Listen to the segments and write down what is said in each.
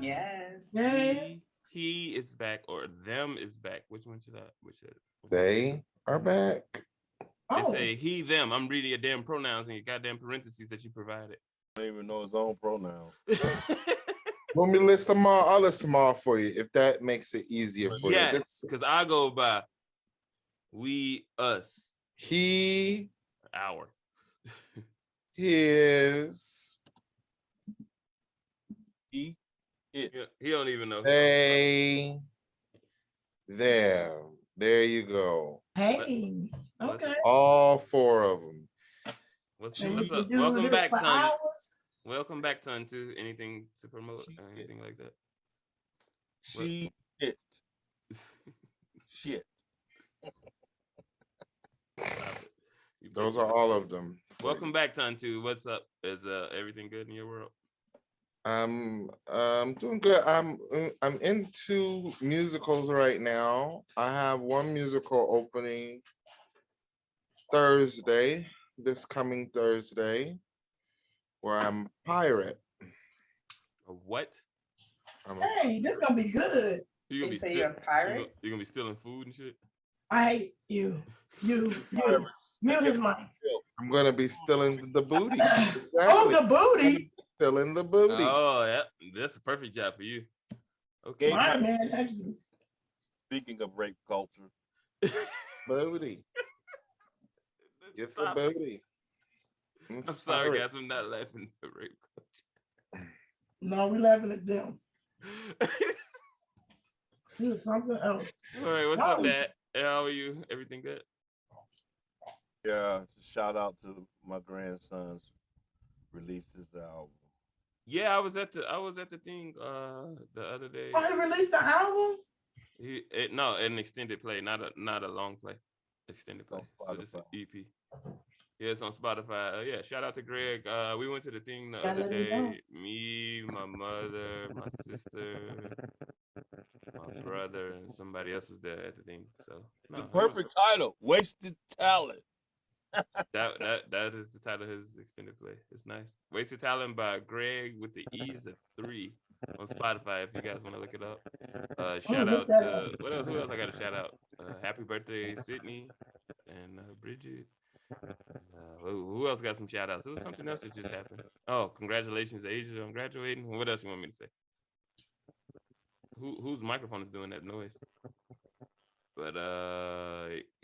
Yes. Yeah. He is back or them is back. Which one should I? They are back. It's a he, them. I'm reading your damn pronouns and your goddamn parentheses that you provided. I don't even know his own pronouns. Want me to list them all? I'll list them all for you if that makes it easier for you. Yes, because I go by we, us. He, our. his, He, it. Yeah, he don't even know. they, them. There you go. Hey. Okay. All four of them. What's And you up? can do Welcome this back, for Ton. hours. Welcome back, Ton. To anything to promote or anything like that? She, it. Shit. Those are all of them. Welcome back, Ton. To what's up? Is everything good in your world? I'm doing good. I'm into musicals right now. I have one musical opening Thursday, this coming Thursday, where I'm pirate. A what? Hey, this is gonna be good. You gonna You be say you're a pirate? You gonna be stealing food and shit? I hate you. Mute his mic. I'm gonna be stealing the booty. Oh, the booty. Stealing the booty. Oh, yeah, that's a perfect job for you. Okay, My man, actually. Speaking of rape culture, booty. Get the booty. I'm sorry, guys. I'm not laughing at rape culture. No, we're laughing at them. Do something else. All right, what's up, Dad? How are you? Everything good? yeah, shout out to my grandson's released his album. Yeah, I was at the thing the other day. Oh, he released the album? No, an extended play, not a long play. Extended play. So just an EP. Yeah, it's on Spotify. Yeah, shout out to Greg. We went to the thing the other day. Me, my mother, my sister, my brother, and somebody else was there at the thing. So the perfect title, Wasted Talent. that is the title of his extended play. It's nice. Wasted Talent by Greg with the E's of 3 on Spotify if you guys want to look it up. Shout out to who else I got to shout out? Happy birthday, Sydney and Bridget. Who else got some shout outs? It was something else that just happened. Oh, congratulations, Asia, on graduating. What else you want me to say? Whose microphone is doing that noise? But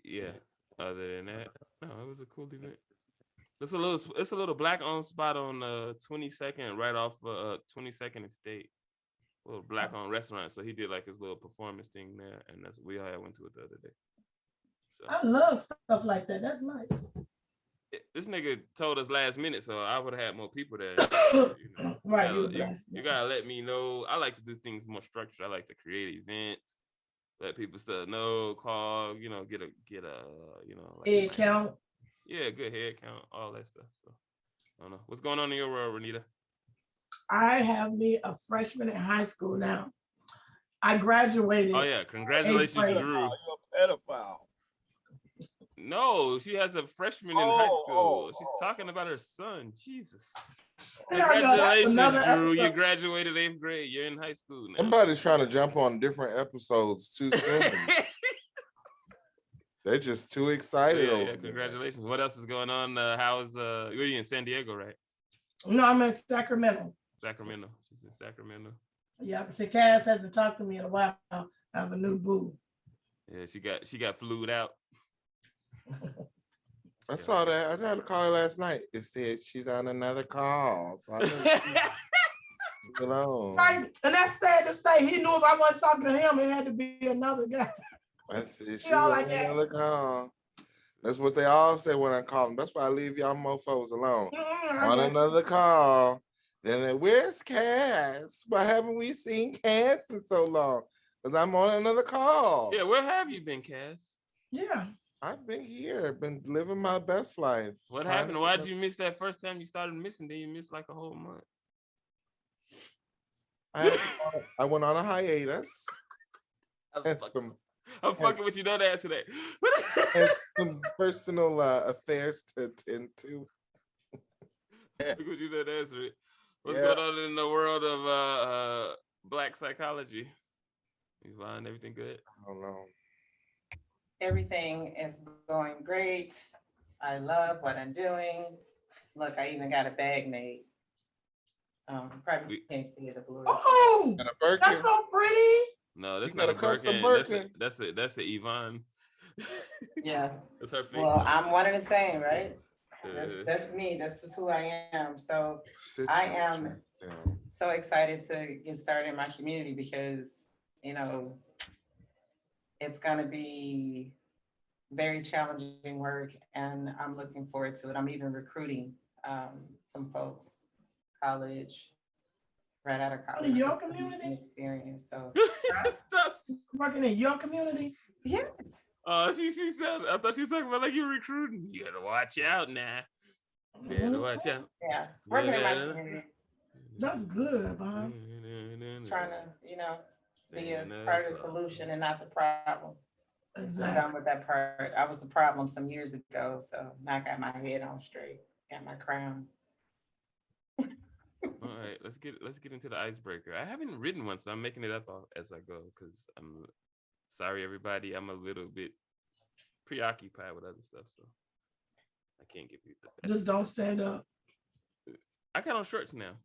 yeah. Other than that, no, it was a cool event. It's a little black owned spot on 22nd, right off 22nd and State. A little black owned restaurant. So he did like his little performance thing there, and that's we all went to it the other day. So, I love stuff like that. That's nice. This nigga told us last minute, so I would have had more people there. Right, you gotta let me know. I like to do things more structured. I like to create events. Let people still know, call, get a like head count. Yeah, good head count, all that stuff. So I don't know. What's going on in your world, Renita? I have me a freshman in high school now. I graduated. Oh yeah, congratulations, Drew. You're a pedophile. No, she has a freshman in high school. She's talking about her son. Jesus. Congratulations, Drew. You graduated 8th grade. You're in high school now. Somebody's trying to jump on different episodes too soon. They're just too excited. Yeah, congratulations. What else is going on? You're in San Diego, right? No, I'm in Sacramento. Sacramento. She's in Sacramento. Yeah, see, Kaz hasn't talked to me in a while. I have a new boo. Yeah, she got flued out. I saw that. I tried to call her last night. It said she's on another call. So I right. And that's sad to say. He knew if I wasn't talking to him, it had to be another guy. I said she's on another call. That's what they all say when I call them. That's why I leave y'all mofos alone. On another call. Then where's Kaz? Why haven't we seen Kaz in so long? Because I'm on another call. Yeah, where have you been, Kaz? Yeah. I've been here, been living my best life. What happened? Why did you miss that first time you started missing? Then you missed like a whole month. I went on a hiatus. I'm fucking with you. Don't answer that. And some personal affairs to attend to. Because you don't answer it. What's going on in the world of Black psychology. Yvonne, everything good? I don't know. Everything is going great. I love what I'm doing. Look, I even got a bag made. Probably can't see it. Oh, And a Birkin. that's so pretty. No, that's You not got a a custom Birkin. Birkin. That's a Yvonne. Yeah. That's her face. Well, I'm one and the same, right? Uh, That's me. That's just who I am. So I am so excited to get started in my community because, you know, it's going to be very challenging work and I'm looking forward to it. I'm even recruiting some folks, college, right out of college. In your community? Experience. So working in your community? Yes. She said, I thought she was talking about like you recruiting. You gotta watch out now. You better watch out. Yeah, working in my community. That's good, huh? Just trying to, you know, be a part of the solution and not the problem. Exactly. I'm done with that part. I was the problem some years ago, so now I got my head on straight, got my crown. All right, let's get into the icebreaker. I haven't written one, so I'm making it up as I go because I'm sorry, everybody. I'm a little bit preoccupied with other stuff, so I can't give you the best. Just don't stand up. I got on shorts now.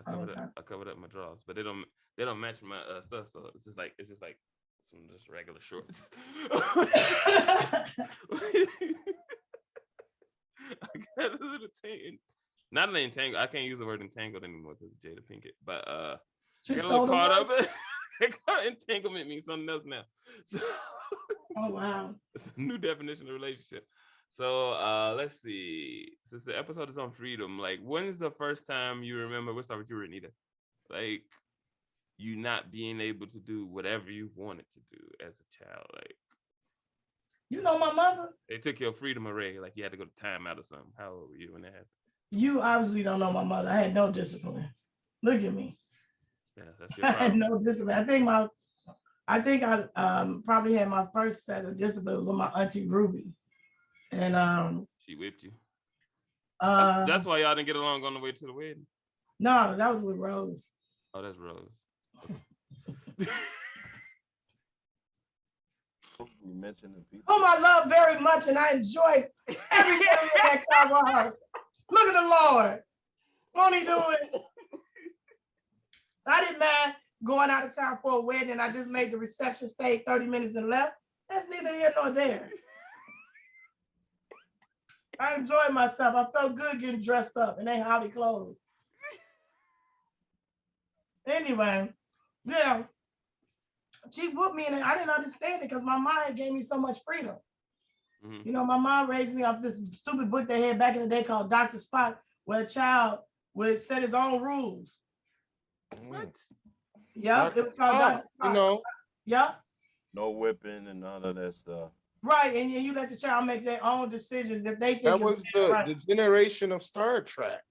Okay. I covered up my drawers, but they don't match my stuff, so it's just like some just regular shorts. I got a little not an entangled. I can't use the word entangled anymore because Jada Pinkett. But I got a little caught up. Entanglement means something else now. So, oh wow. It's a new definition of relationship. So let's see. Since the episode is on freedom, like when's the first time you remember? We'll start with you, Renita. Like you not being able to do whatever you wanted to do as a child. Like you know my mother. They took your freedom away. Like you had to go to timeout or something. How old were you when that happened? You obviously don't know my mother. I had no discipline. Look at me. Yeah, that's your I problem. had no discipline. I think I probably had my first set of discipline was with my auntie Ruby. And she whipped you. That's why y'all didn't get along on the way to the wedding. No, that was with Rose. Oh, that's Rose. You mentioned the people. Whom I love very much, and I enjoy every day in that car with her. Look at the Lord. Won't he do it? I didn't mind going out of town for a wedding, and I just made the reception stay 30 minutes and left. That's neither here nor there. I enjoyed myself. I felt good getting dressed up in they holly clothes. Anyway, yeah, she whooped me, and I didn't understand it because my mom had gave me so much freedom. Mm-hmm. You know, my mom raised me off this stupid book they had back in the day called Dr. Spot, where a child would set his own rules. What? Yep, it was called Dr. Spot. You know. Yep. No whipping and none of that stuff. Right, and you let the child make their own decisions if they think that was the generation of Star Trek.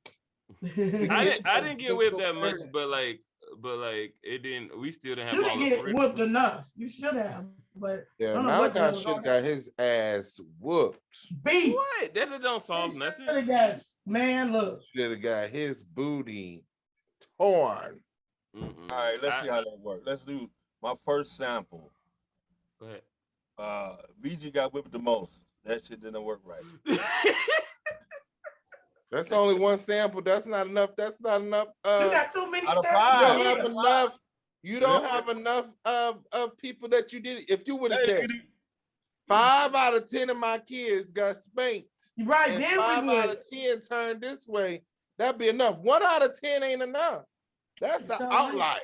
I didn't get whipped that much, but like it didn't. We still didn't have. You didn't get whooped enough. You should have, but yeah, Malachi should have got his ass whooped. Beat. What? That don't solve nothing. Man, look. Should have got his booty torn. Mm-hmm. All right, let's see how that works. Let's do my first sample. Go ahead. BG got whipped the most. That shit didn't work right. That's only one sample. That's not enough. That's not enough. You got too many samples. You don't have enough. You don't have enough of people that you did. If you would have said 5 out of 10 of my kids got spanked, right? And then 5 out of 10 turned this way, that'd be enough. 1 out of 10 ain't enough. That's an outlier.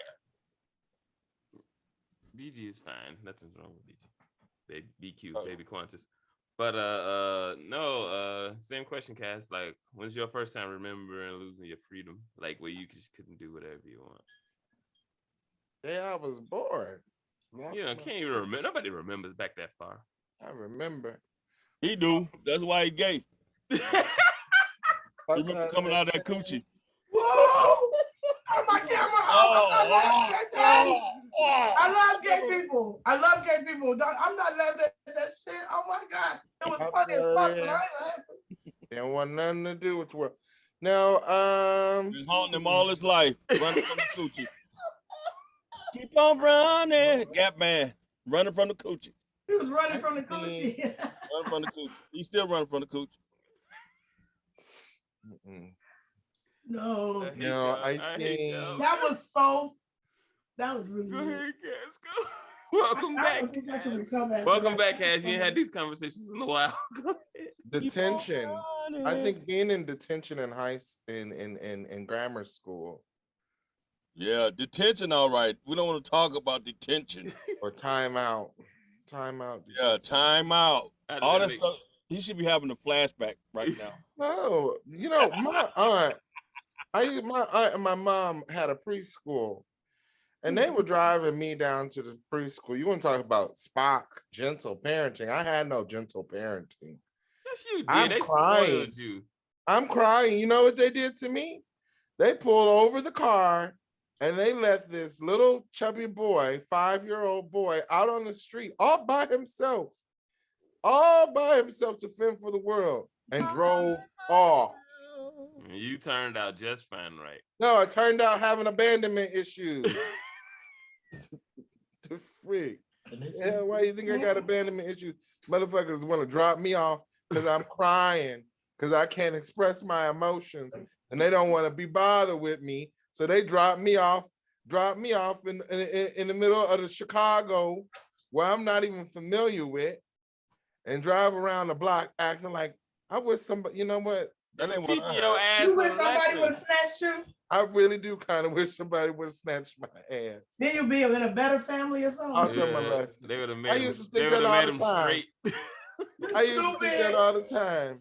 BG is fine. Nothing's wrong with BG. Baby BQ, baby Quantis. But no, same question, Kaz. Like, when's your first time remembering losing your freedom? Like where you just couldn't do whatever you want. Yeah, I was born. You know, can't even remember. Nobody remembers back that far. I remember. He do. That's why he gay. Remember coming out of that coochie. Whoa! On my camera. I love gay people. I love gay people. I'm not laughing at that shit. Oh my God. It was funny as fuck, but I ain't laughing. Didn't want nothing to do with the world. Now, been haunting him all his life. Running from the coochie. Keep on running. Gap man. Running from the coochie. He was running from the coochie. Running from the coochie. He's still running from the coochie. No. I think that was really Go good. ahead, Kaz. Go. Welcome back. Welcome back, Kaz. You ain't had these conversations in a while. Detention. I think being in detention in in grammar school. Yeah, detention, all right. We don't want to talk about detention. Or timeout. Yeah, timeout. All that stuff. He should be having a flashback right now. No, my aunt and my mom had a preschool, and they were driving me down to the preschool. You want to talk about Spock, gentle parenting? I had no gentle parenting. Yes, you did. I'm They crying. spoiled you. I'm crying. You know what they did to me? They pulled over the car and they let this little chubby boy, 5-year-old boy, out on the street all by himself to fend for the world, and drove off. You turned out just fine, right? No, it turned out having abandonment issues. The freak. Yeah, why you think I got abandonment issues? Motherfuckers want to drop me off because I'm crying, because I can't express my emotions, and they don't want to be bothered with me. So they drop me off in the middle of the Chicago, where I'm not even familiar with, and drive around the block acting like I wish somebody, you know what? That ain't teaching your ass. You wish somebody would have snatched you? I really do kind of wish somebody would have snatched my ass. Then you'd be in a better family or something. I'll my lesson. They would have made I used to think that all the time. I used to think that all the time.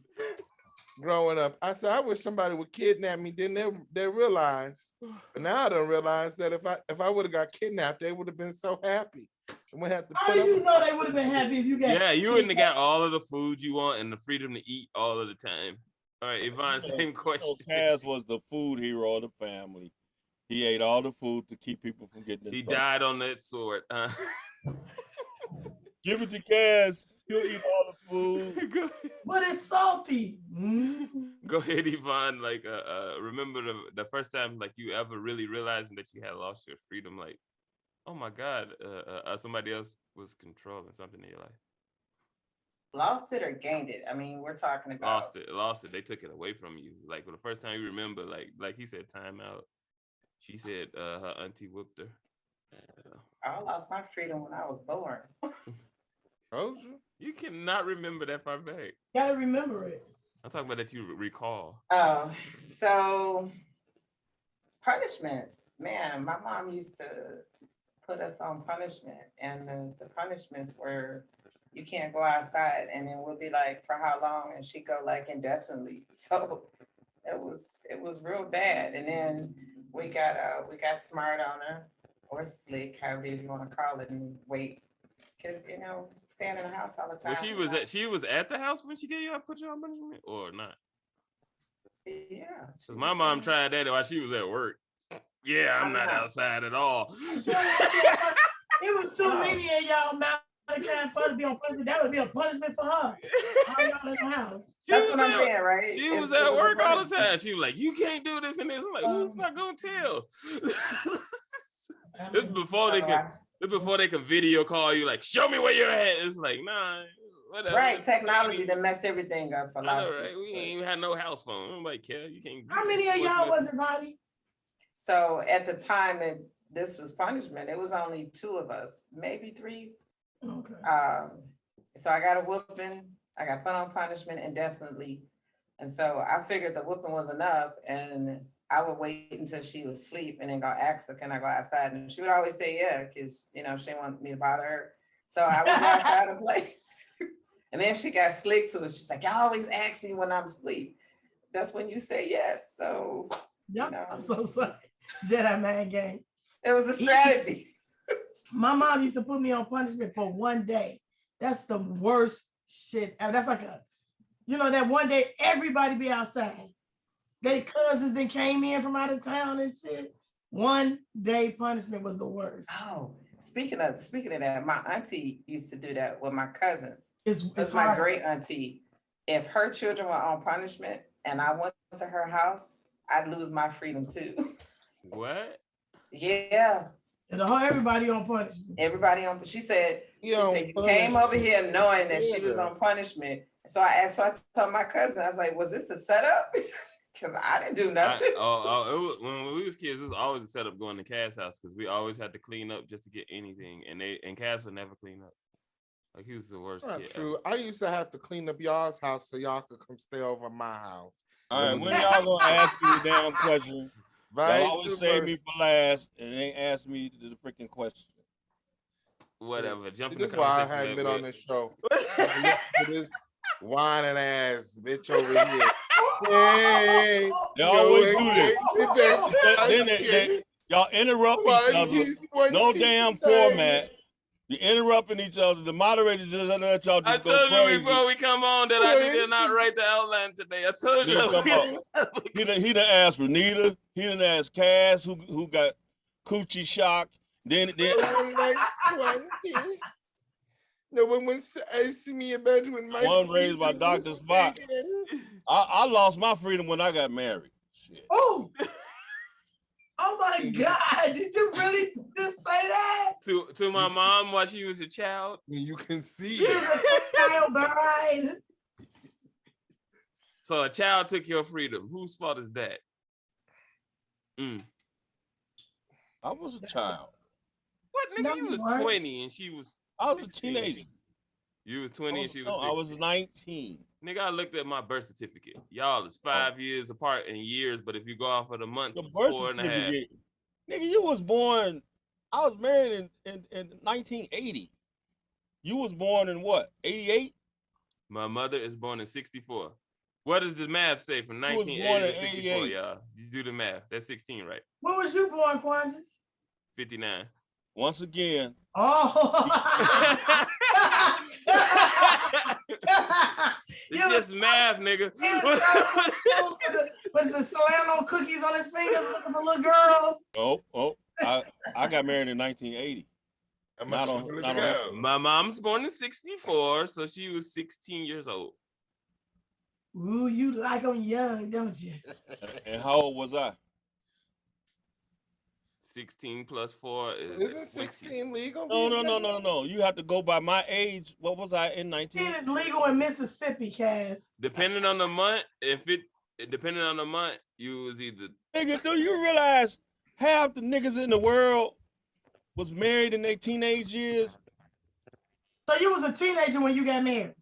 Growing up, I said, I wish somebody would kidnap me. Then they realized, but now I don't realize that if I would have got kidnapped, they would have been so happy. And we have to How do you know they would have been happy if you got? Yeah, you wouldn't have got all of the food you want and the freedom to eat all of the time. All right, Yvonne, same question. Kaz was the food hero of the family. He ate all the food to keep people from getting in trouble. He died on that sword. Give it to Kaz. He'll eat all the food. But it's salty. Go ahead, Yvonne. Like, remember the first time like you ever really realizing that you had lost your freedom? Like, oh my God, somebody else was controlling something in your life. Lost it or gained it? I mean, we're talking about lost it. They took it away from you. Like, for the first time you remember, like he said, time out. She said her auntie whooped her. So. I lost my freedom when I was born. Oh, you cannot remember that far back. Gotta remember it. I'm talking about that you recall. Oh, so punishments. Man, my mom used to put us on punishment, and the punishments were you can't go outside, and then we'll be like, for how long? And she'd go like indefinitely. So it was real bad. And then we got smart on her, or slick, however you want to call it, and wait. Because, stand in the house all the time. Well, she was at the house when she put you on punishment, or not? Yeah. Because my mom tried that while she was at work. Yeah, I'm not outside at all. It was too many of y'all mouth kind fun to be on punishment. That would be a punishment for her. All y'all in the house. That's what I'm saying, right? She was at work all the time. She was like, you can't do this and this. I'm like, who's not gonna tell? This before they can video call you, like, show me where you're at. It's like, nah, whatever. Right, technology that messed everything up for life. Right? We ain't even had no house phone. Nobody care. You can't. How many of y'all was it, Bonnie? So at the time that this was punishment, it was only 2 of us, maybe 3. Okay. So I got a whooping, I got put on punishment indefinitely. And so I figured the whooping was enough, and I would wait until she would sleep and then go ask her, can I go outside? And she would always say, yeah, because, she didn't want me to bother her. So I would go outside and play. And then she got slick to it. She's like, y'all always ask me when I'm asleep. That's when you say yes. So, yep. So sorry. Jedi mind game. It was a strategy. My mom used to put me on punishment for one day. That's the worst shit ever. That's like that one day everybody be outside. Their cousins that came in from out of town and shit. One day punishment was the worst. Oh, speaking of that, my auntie used to do that with my cousins. It's my great auntie. If her children were on punishment and I went to her house, I'd lose my freedom too. What? Yeah. And everybody on punishment. Everybody on. She said you came over here knowing that she was on punishment. So I told my cousin, I was like, was this a setup? Because I didn't do nothing. When we was kids, it was always a setup going to Kaz's house because we always had to clean up just to get anything, and Kaz would never clean up. Like he was the worst Not kid. true. I used to have to clean up y'all's house so y'all could come stay over at my house. All right, when y'all gonna ask me the damn question? Y'all always save me for last and ain't ask me the freaking question. Whatever. Jumping. This is why I haven't been on this show. This whining ass bitch over here. Hey, they always do this. Y'all interrupt each other. No damn format. You're interrupting each other. The moderators just let y'all just go crazy. I told you before we come on that I did not write the outline today. I told you. He done asked Renita. He done asked Kaz, who got coochie shock. Then no one wants to see me in bed with my one raised by Dr. Spock. I lost my freedom when I got married. Shit. Oh my God! Did you really just say that? To my mom while she was a child. You can see. Child bride. So a child took your freedom. Whose fault is that? I was a child. What nigga? You was 20 and she was. I was 16. A teenager. You was 20 and she was 16. I was 19. Nigga, I looked at my birth certificate. Y'all is 5 years apart in years, but if you go off of the months, it's 4.5. Nigga, you was born. I was married in 1980. You was born in what? 88? My mother is born in 64. What does the math say from 1980 to 64, y'all? Just do the math. That's 16, right? When was you born, Quantis? 59. Once again. Oh. It's just math, nigga. Was the Solano cookies on his fingers looking for little girls? I got married in 1980. My mom's born in 64, so she was 16 years old. Ooh, you like them young, don't you? And how old was I? 16 plus 4 is. Isn't 16 legal? No. You have to go by my age. What was I in 19? It is legal in Mississippi, Kaz. Depending on the month, depending on the month, you was either. Nigga, do you realize half the niggas in the world was married in their teenage years? So you was a teenager when you got married?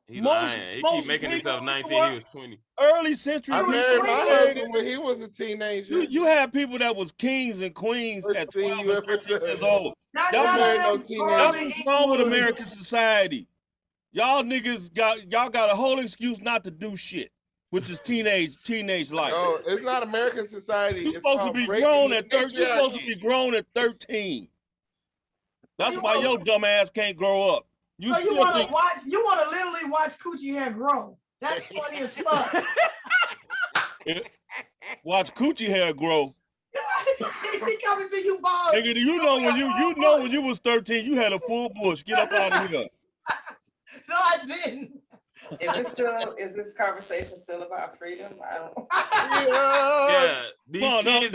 He lying. He keep making himself 19. He was 20. Early century. I married my husband when he was a teenager. You had people that was kings and queens at 12 and 13 years old. That's what's wrong with American society. Y'all niggas got a whole excuse not to do shit, which is teenage life. No, it's not American society. You're supposed to be grown at 13. You're supposed to be grown at 13. That's why your dumb ass can't grow up. You want to literally watch coochie hair grow. That's funny as fuck. Watch coochie hair grow. She coming to you bald. Nigga, when you was 13, you had a full bush. Get up out of here. No, I didn't. Is this conversation still about freedom? I don't. Yeah. These kids,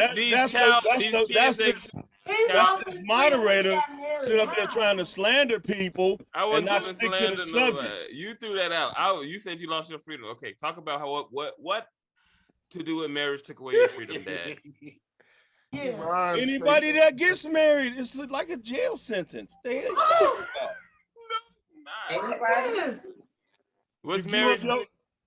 the moderator sit up there trying to slander people. I wasn't not trying to stick slander to the nobody. subject. You threw that out. You said you lost your freedom. Okay, talk about what to do with marriage took away your freedom, Dad. Yeah. Anybody that gets married, it's like a jail sentence. What's marriage?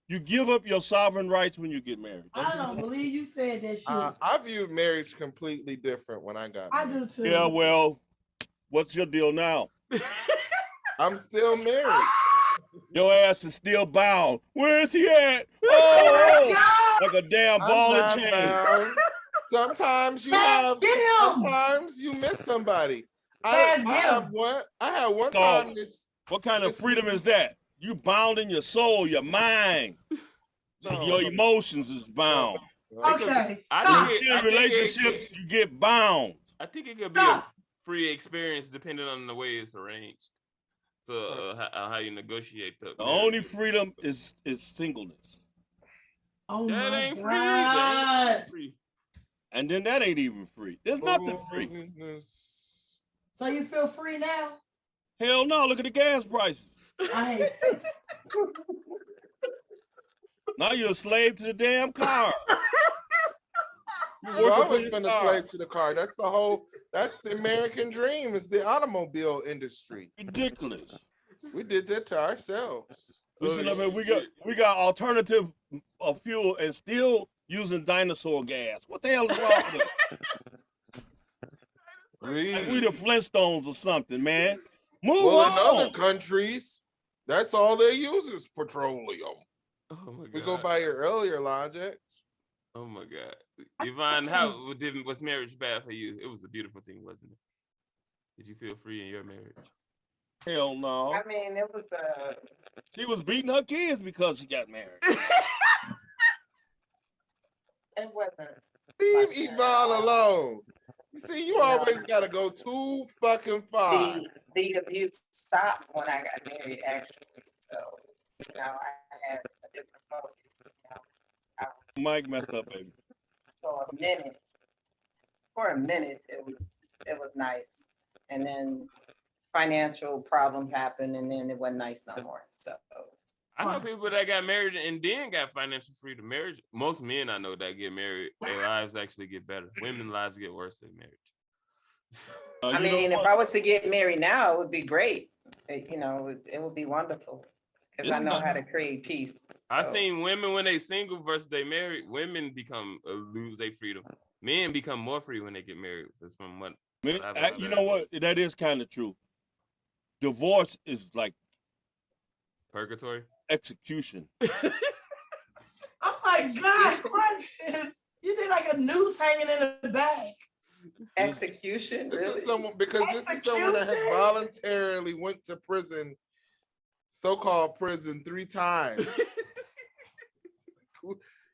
You give up your sovereign rights when you get married. I don't believe you said that shit. I viewed marriage completely different when I got married. I do too. Yeah, well, what's your deal now? I'm still married. Your ass is still bound. Where is he at? Oh, like a damn ball and chain. Sometimes you miss somebody. I had one time. What kind of freedom is that? You bound in your soul, your mind. Your emotions is bound. Okay. In relationships, you get bound. I think it could be a free experience depending on the way it's arranged. So how you negotiate the only freedom is singleness. Oh that my ain't God. free. That ain't free. And then that ain't even free. There's nothing free. So you feel free now? Hell no, look at the gas prices. I hate you. Now you're a slave to the damn car. You've always been a slave to the car. That's the American dream. It's the automobile industry. Ridiculous. We did that to ourselves. Listen, I mean, we got alternative fuel and still using dinosaur gas. What the hell is wrong with us? Like we the Flintstones or something, man. Move on. In other countries, that's all they use is petroleum. Oh my God. We go by your earlier logic. Oh my God. Yvonne, was marriage bad for you? It was a beautiful thing, wasn't it? Did you feel free in your marriage? Hell no. I mean, it was She was beating her kids because she got married. It wasn't. Leave Yvonne alone. You see, you always got to go too fucking far. The abuse stopped when I got married, actually. So, I had a different focus. Mike messed up, baby. For a minute, it was nice. And then financial problems happened, and then it wasn't nice no more. So I know people that got married and then got financial freedom. Marriage, most men I know that get married, their lives actually get better. Women's lives get worse in marriage. I mean, if I was to get married now, it would be great. It would be wonderful because I know how to create peace. So. I seen women when they single versus they married. Women lose their freedom. Men become more free when they get married. That's from what. You know what? That is kind of true. Divorce is like purgatory. Execution. Oh my God, what is this? You did like a noose hanging in a bag. Execution? This is someone that has voluntarily went to prison, so-called prison, 3 times.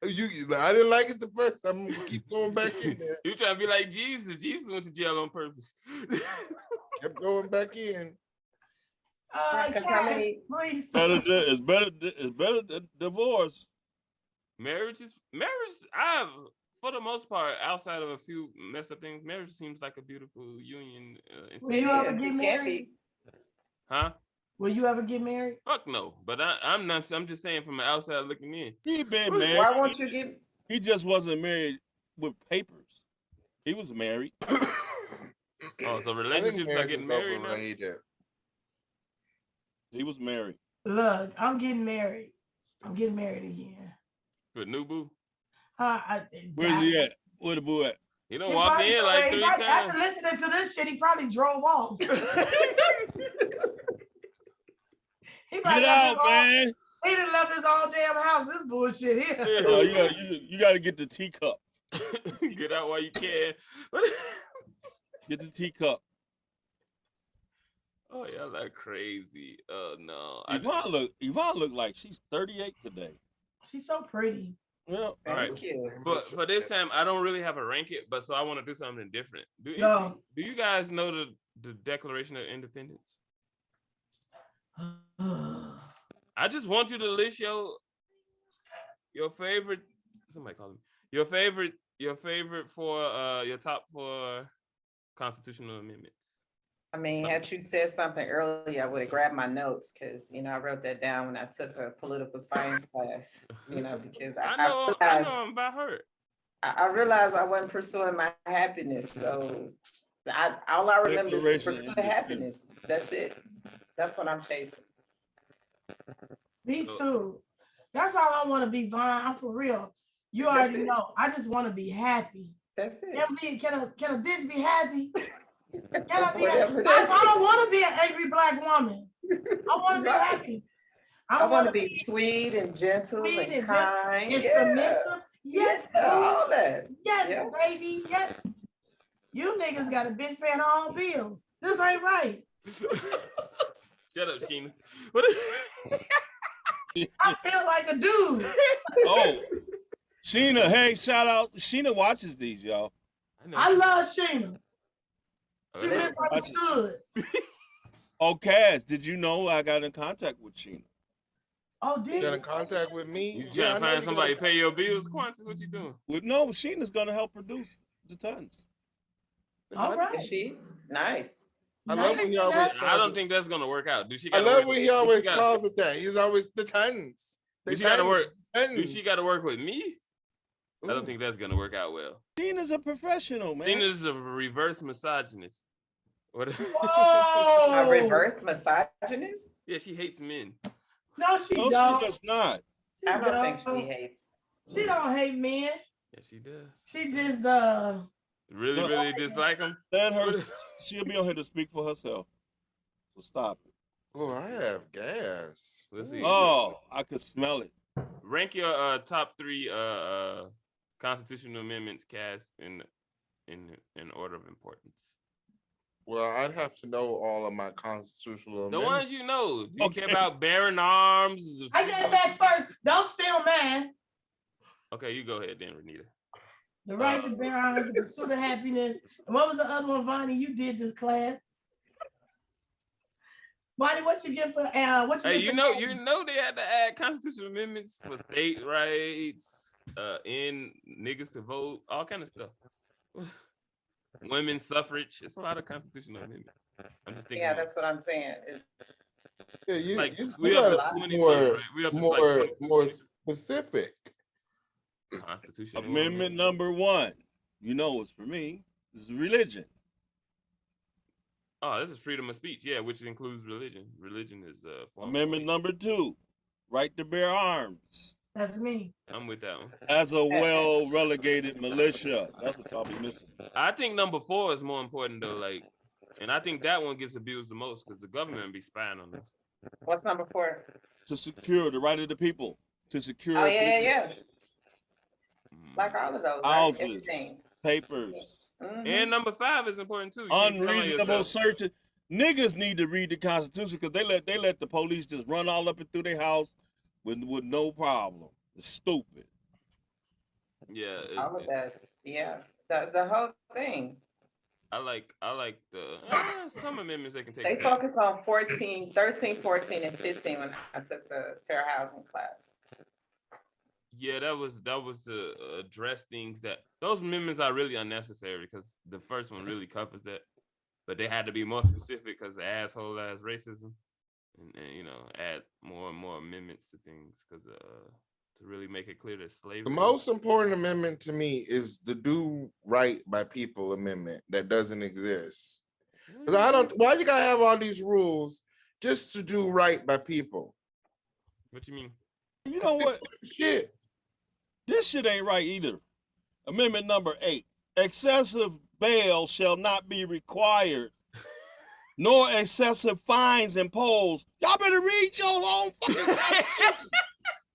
I didn't like it the first time. I'm gonna keep going back in there. You trying to be like Jesus. Jesus went to jail on purpose. Kept going back in. It's better than divorce. Marriage. For the most part, outside of a few messed up things, marriage seems like a beautiful union. Will you ever get married? Huh? Will you ever get married? Fuck no. But I'm not. I'm just saying from the outside looking in. He been married. Why won't you get? He just wasn't married with papers. He was married. Oh, so relationships are getting married now? He was married. Look, I'm getting married. I'm getting married again. With new boo? Where's he at? Where the boo at? He done walked in like 3 times. After listening to this shit, he probably drove off. Get out, man. He done left his own damn house. This bullshit here. Oh, you got to get the teacup. Get out while you can. Get the teacup. Oh, y'all like crazy. Oh, no. Yvonne look like she's 38 today. She's so pretty. Well, Thank you. But for this time, I don't really have a rank it, but so I want to do something different. Do you guys know the Declaration of Independence? I just want you to list your favorite. Somebody call me. Your favorite for your top 4 constitutional amendments. I mean, had you said something earlier, I would have grabbed my notes because I wrote that down when I took a political science class. Because I know I'm about her. I realized I wasn't pursuing my happiness, so all I remember is to pursue happiness. That's it. That's what I'm chasing. Me too. That's all I want to be, Vaughn. I'm for real. You already know. I just want to be happy. That's it. Can a bitch be happy? Can I be happy? I don't want to be an angry Black woman. I want to be happy. I want to be sweet and gentle and kind. And submissive. Yes. All that. Yes, baby. Yes. You niggas got a bitch paying all bills. This ain't right. Shut up, Sheena. I feel like a dude. Oh, Sheena, hey, shout out. Sheena watches these, y'all. I love Sheena. She misunderstood. Oh, Kaz, did you know I got in contact with Sheena? Oh, did you? Got in contact with me? You trying to find somebody to pay your bills, Quantis? What you doing? Well, no, Sheena's going to help produce the tons. All right. Is she? Nice. I love when he always. I don't think that's gonna work out. I love when he always calls it that. He's always depends. She got to work. Do she got to work with me? I don't think that's gonna work out well. Tina's a professional, man. Tina's a reverse misogynist. What? A reverse misogynist? Yeah, she hates men. No, she don't. She does not. I don't think she hates. She don't hate men. Yeah, she does. She just really dislike them. Let her. She'll be on here to speak for herself. So stop it. Oh, I have gas. Let's see. Oh, I could smell it. Rank your top 3 constitutional amendments, Kaz, in order of importance. Well, I'd have to know all of my constitutional amendments. The ones you know. Do you care about bearing arms? I get back first. Don't steal mine. Okay, you go ahead then, Renita. The right to bear arms, the pursuit of happiness. And what was the other one, Vonnie? You did this class. Vonnie, what you get for what you Hey, get you know they had to add constitutional amendments for state rights, and niggas to vote, all kind of stuff. Women's suffrage. It's a lot of constitutional amendments. I'm just thinking. Yeah, that's what I'm saying. We up to 20, right? We up to more specific. Constitutional Amendment number 1. You know what's for me. This is religion. Oh, this is freedom of speech. Yeah, which includes religion. Religion is Amendment number 2. Right to bear arms. That's me. I'm with that one. As a well-relegated militia. That's what y'all be missing. I think number 4 is more important though. And I think that one gets abused the most because the government be spying on us. What's number 4? To secure the right of the people. To secure. Oh yeah. Like all of those. Houses, right? papers. Mm-hmm. And number 5 is important too. Unreasonable searches. Niggas need to read the Constitution because they let the police just run all up and through their house with no problem. It's stupid. Yeah. All of that. Yeah. The whole thing. I like the some amendments they can take. They focus on 13, 14, and 15 when I took the fair housing class. Yeah, that was to address things that those amendments are really unnecessary because the first one really covers that, but they had to be more specific because the asshole ass racism, and add more and more amendments to things because to really make it clear that slavery. The most important amendment to me is the do right by people amendment that doesn't exist. Because why you gotta have all these rules just to do right by people? What you mean? You know what? Shit. This shit ain't right either. Amendment number 8. Excessive bail shall not be required, nor excessive fines imposed. Y'all better read your own fucking Constitution.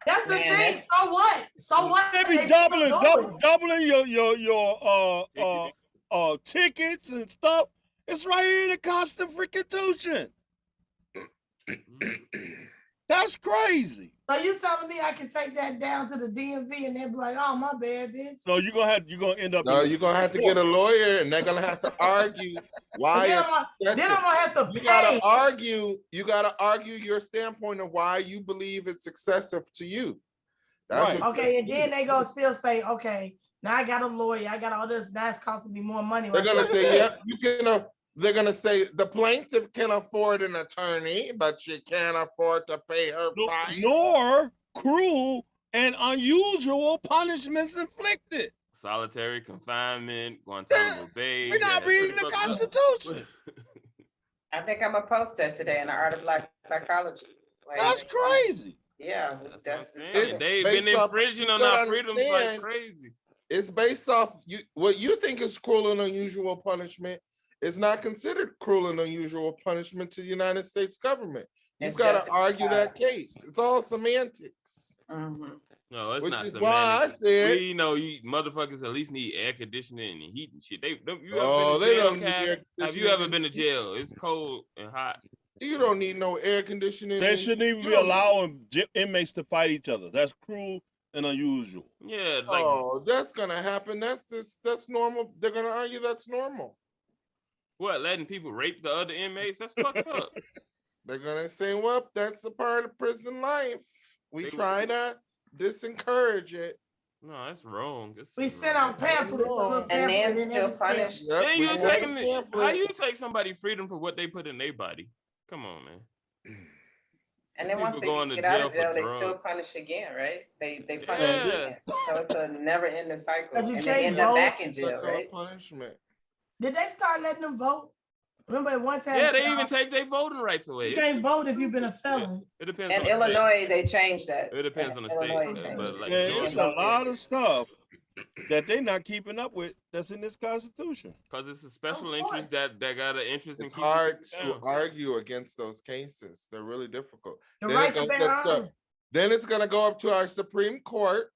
That's the thing. So what? So what? They be doubling your tickets and stuff. It's right here in the Constitution. That's crazy. So you telling me I can take that down to the DMV and they'll be like, "Oh, my bad, bitch." So you're gonna end up. No, you're gonna have to get a lawyer, and they're gonna have to argue why. Then I'm gonna have to pay. You gotta argue your standpoint of why you believe it's excessive to you. That's right. Okay, and then they gonna still say, "Okay, now I got a lawyer. I got all this. Now it's costing me more money." They're gonna say, "Yep, you can." They're gonna say the plaintiff can afford an attorney, but she can't afford to pay her price. Nor cruel and unusual punishments inflicted. Solitary confinement, Guantanamo Bay. We're not reading the Constitution. I think I'm gonna post that today in the Art of Black Psychology. That's crazy. Yeah, they've been infringing on our freedoms like crazy. It's based off what you think is cruel and unusual punishment. It's not considered cruel and unusual punishment to the United States government. You've got to argue that case. It's all semantics. Mm-hmm. No, it's Which not is semantics. why I said, you motherfuckers at least need air conditioning and heat and shit. Have you ever been to jail? It's cold and hot. You don't need no air conditioning. They shouldn't even be allowing inmates to fight each other. That's cruel and unusual. Yeah. That's gonna happen. That's normal. They're gonna argue that's normal. What, letting people rape the other inmates? That's fucked up. They're gonna say, well, that's a part of prison life. We try to disencourage it. No, that's wrong. We sent out pamphlets, and then still punished. Yep, then you taking it. How you take somebody freedom for what they put in their body? Come on, man. And then once they get out of jail, they still punish again, right? They punish again. So it's a never-ending cycle. And they end up back in jail, right? Punishment. Did they start letting them vote? Remember at one time? Yeah, they even take their voting rights away. You can't vote if you've been a felon. It depends. In Illinois, they changed that. It depends on the state. But like, it's a lot of stuff that they're not keeping up with that's in this Constitution. Because it's a special interest that got an interest in keeping hard to argue against those cases. They're really difficult. Then it's going to go up to our Supreme Court,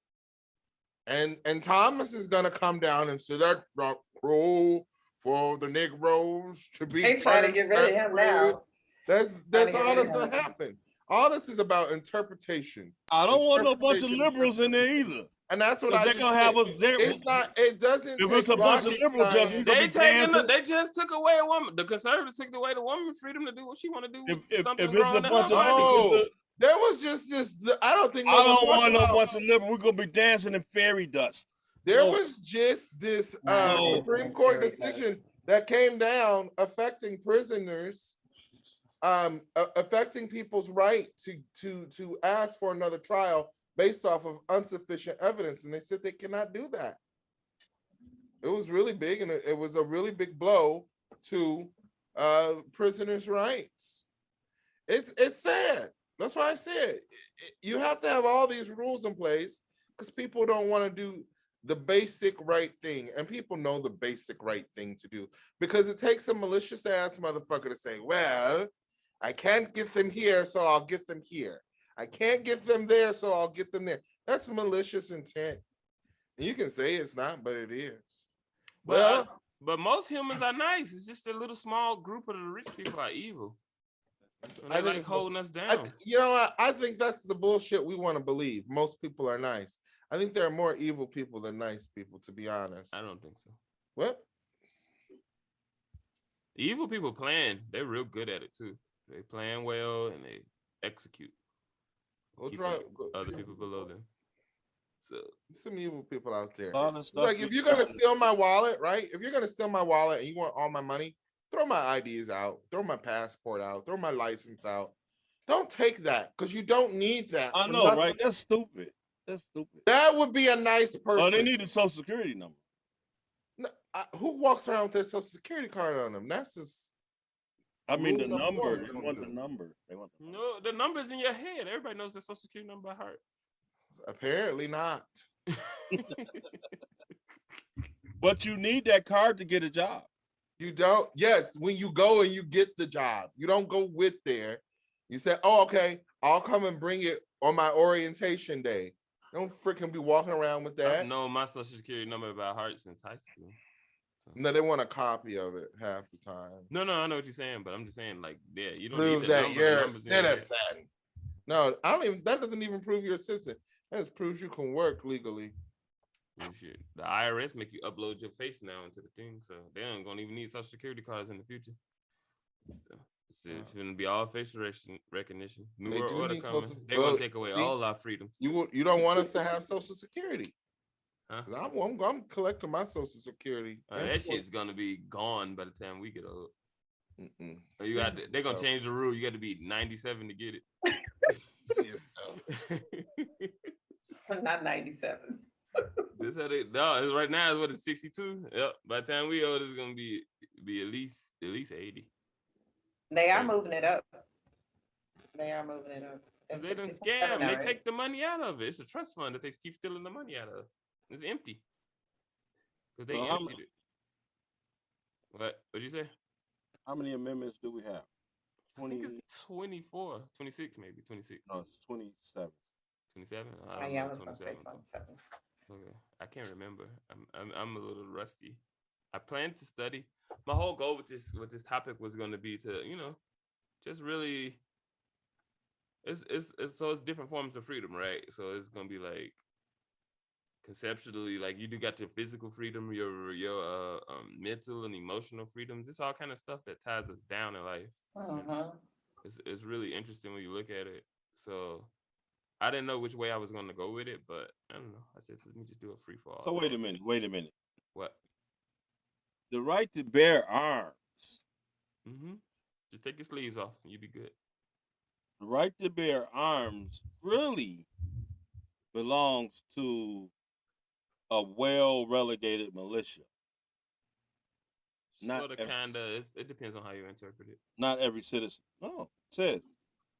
and Thomas is going to come down and say that's not cruel for the Negroes to be. They try to get rid of him now. That's all that's going to happen. All this is about interpretation. I don't want no bunch of liberals in there either. And that's what they're gonna have us there. It's not. It doesn't. If it's a bunch of liberal judges, they just took away a woman. The conservatives took away the woman's freedom to do what she want to do. If it's a bunch of there was just this. I don't want no bunch of liberals. We're gonna be dancing in fairy dust. There was just this Supreme Court decision that came down affecting prisoners, affecting people's right to ask for another trial based off of insufficient evidence, and they said they cannot do that. It was really big, and it was a really big blow to prisoners' rights. It's sad. That's why I said you have to have all these rules in place because people don't want to do the basic right thing, and people know the basic right thing to do because it takes a malicious ass motherfucker to say, "Well, I can't get them here, so I'll get them here. I can't get them there, so I'll get them there." That's malicious intent. And you can say it's not, but it is. But most humans are nice. It's just a little small group of the rich people are evil. So they like holding us down. I think that's the bullshit we want to believe. Most people are nice. I think there are more evil people than nice people, to be honest. I don't think so. What? Evil people plan. They're real good at it too. They plan well and they execute. Other people below them. So some evil people out there. It's like if you're gonna steal my wallet, right? If you're gonna steal my wallet and you want all my money, throw my IDs out, throw my passport out, throw my license out. Don't take that because you don't need that. I know, right? That's stupid. That's stupid. That would be a nice person. Oh, they need a social security number. No, who walks around with their social security card on them? That's just. I mean the number. They want the number. No, the number's in your head. Everybody knows their social security number by heart. Apparently not. But you need that card to get a job. You don't. Yes, when you go and you get the job, you don't go with there. You say, "Oh, okay, I'll come and bring it on my orientation day." Don't freaking be walking around with that. I've known my social security number by heart since high school. So. No, they want a copy of it half the time. No, I know what you're saying, but I'm just saying, like, yeah, you don't prove need that you're a citizen. No, I don't even. That doesn't even prove you're a citizen. That just proves you can work legally. You should. The IRS make you upload your face now into the thing, so they ain't gonna even need social security cards in the future. So it shouldn't be all facial recognition. New world order coming. They want to take away all our freedoms. You don't want us to have social security. Huh? I'm collecting my social security. That shit's gonna be gone by the time we get old. They're gonna change the rule. You got to be 97 to get it. Not 97. This how it's right now. Is what it's 62. Yep. By the time we old, it's gonna be at least 80. They are moving it up. They done scam. They take the money out of it. It's a trust fund that they keep stealing the money out of. It's empty. Because they emptied it. What'd you say? How many amendments do we have? 20, I think it's 24, 26 maybe, 26. No, it's 27. 27? I was going to say 27. Okay, I can't remember. I'm a little rusty. I plan to study. My whole goal with this topic was going to be to, just really. It's different forms of freedom, right? So it's going to be like conceptually, like you do got your physical freedom, your mental and emotional freedoms. It's all kind of stuff that ties us down in life. Uh-huh. It's really interesting when you look at it. So I didn't know which way I was going to go with it, but I don't know. I said, let me just do a free fall. So wait a minute. What? The right to bear arms. Just take your sleeves off and you'll be good. The right to bear arms really belongs to a well-relegated militia. Sort of, kind of. It depends on how you interpret it. Not every citizen. No, it says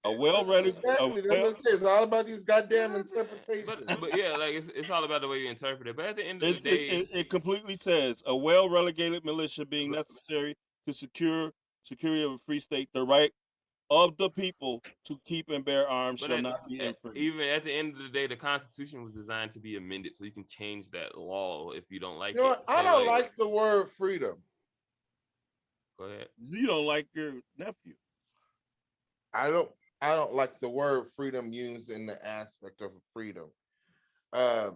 a well-relegated. Exactly. That's what it says. It's all about these goddamn interpretations. But yeah, like it's all about the way you interpret it. But at the end of the day, it completely says a well-relegated militia being necessary to secure security of a free state, the right of the people to keep and bear arms shall not be infringed. Even at the end of the day, the Constitution was designed to be amended, so you can change that law if you don't like it. You know what? I don't like the word freedom. Go ahead. You don't like your nephew. I don't like the word freedom used in the aspect of freedom. I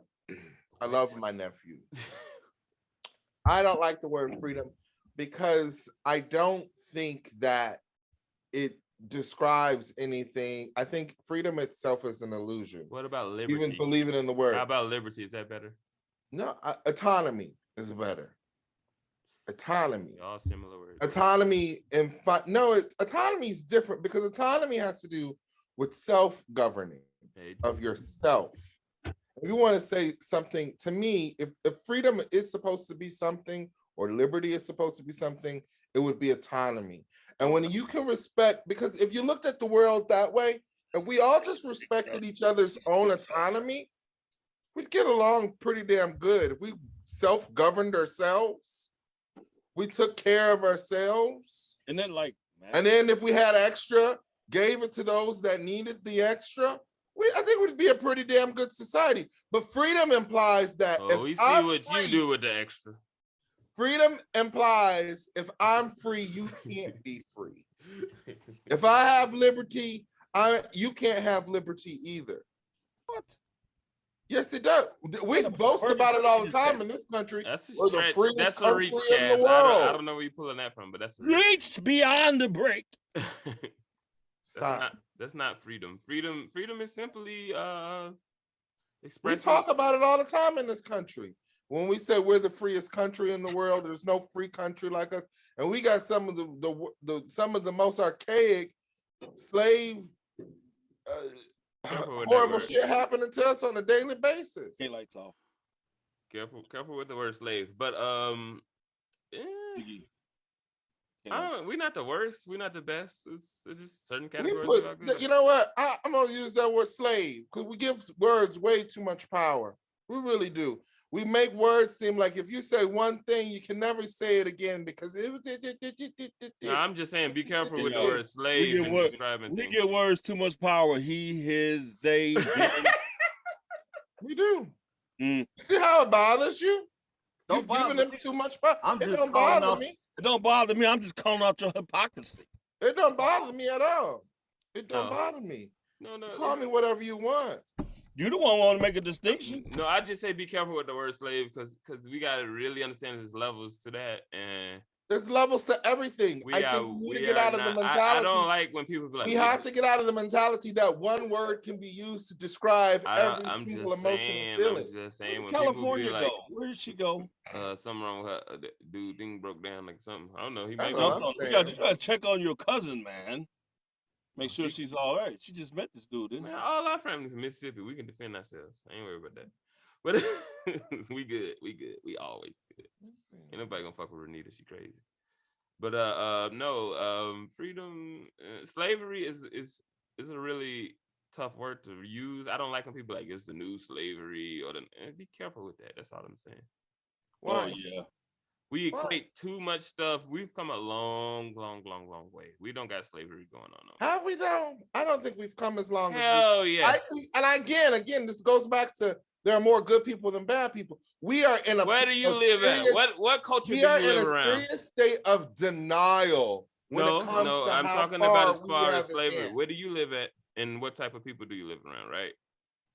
love my nephew. I don't like the word freedom because I don't think that it describes anything. I think freedom itself is an illusion. What about liberty? Even believing in the word. How about liberty? Is that better? No, autonomy is better. Autonomy. All similar words. Autonomy and autonomy is different because autonomy has to do with self-governing of yourself. If you want to say something to me, if freedom is supposed to be something or liberty is supposed to be something, it would be autonomy. And when you can respect, because if you looked at the world that way, and we all just respected each other's own autonomy, we'd get along pretty damn good. If we self-governed ourselves, we took care of ourselves. And then and then if we had extra, gave it to those that needed the extra, I think we'd be a pretty damn good society. But freedom implies that we see what you do with the extra. Freedom implies if I'm free, you can't be free. If I have liberty, you can't have liberty either. What? Yes, it does. We boast about it all the time in this country. That's a We're the stretch. freest That's a country reach, in Kaz. the world. I don't know where you're pulling that from, but that's a reach. Reached beyond the break. Stop. That's not freedom. Freedom is simply expressing. We talk about it all the time in this country. When we say we're the freest country in the world, there's no free country like us, and we got some of the most archaic slave horrible shit happening to us on a daily basis. Daylights off. Careful with the word slave, but we're not the worst. We're not the best. It's just certain categories. You know what? I'm gonna use that word slave because we give words way too much power. We really do. We make words seem like if you say one thing, you can never say it again because No, I'm just saying, be careful with the word slave and describing things. We give words too much power. He, his, they, them. We do. You see how it bothers you? You've given them too much power. It don't bother me. It don't bother me. I'm just calling out your hypocrisy. It don't bother me at all. It don't bother me. No. Call me whatever you want. You the one want to make a distinction. No, I just say be careful with the word slave because we gotta really understand there's levels to that, and there's levels to everything. I think we need to get out of the mentality. I don't like when people be like, we have to get out of the mentality that one word can be used to describe every single emotion and feeling. I'm just saying when California people be like, where did she go? Something wrong with her. Dude, thing broke down like something. I don't know. He might you gotta check on your cousin, man. Make sure she's all right. She just met this dude, didn't she? All our family from Mississippi, we can defend ourselves. I ain't worried about that. But we good. We always good. Ain't nobody gonna fuck with Renita. She crazy. But freedom, slavery is a really tough word to use. I don't like when people like it's the new slavery or be careful with that. That's all I'm saying. Why? Oh yeah. We equate too much stuff. We've come a long way. We don't got slavery going on. Have we though? I don't think we've come as long as Hell yeah. I think, and again, this goes back to there are more good people than bad people. We are in a where do you live at? What culture do you live around? We are in a serious state of denial when it comes to I'm how talking far about as we far as have slavery. been. Where do you live at, and what type of people do you live around? Right.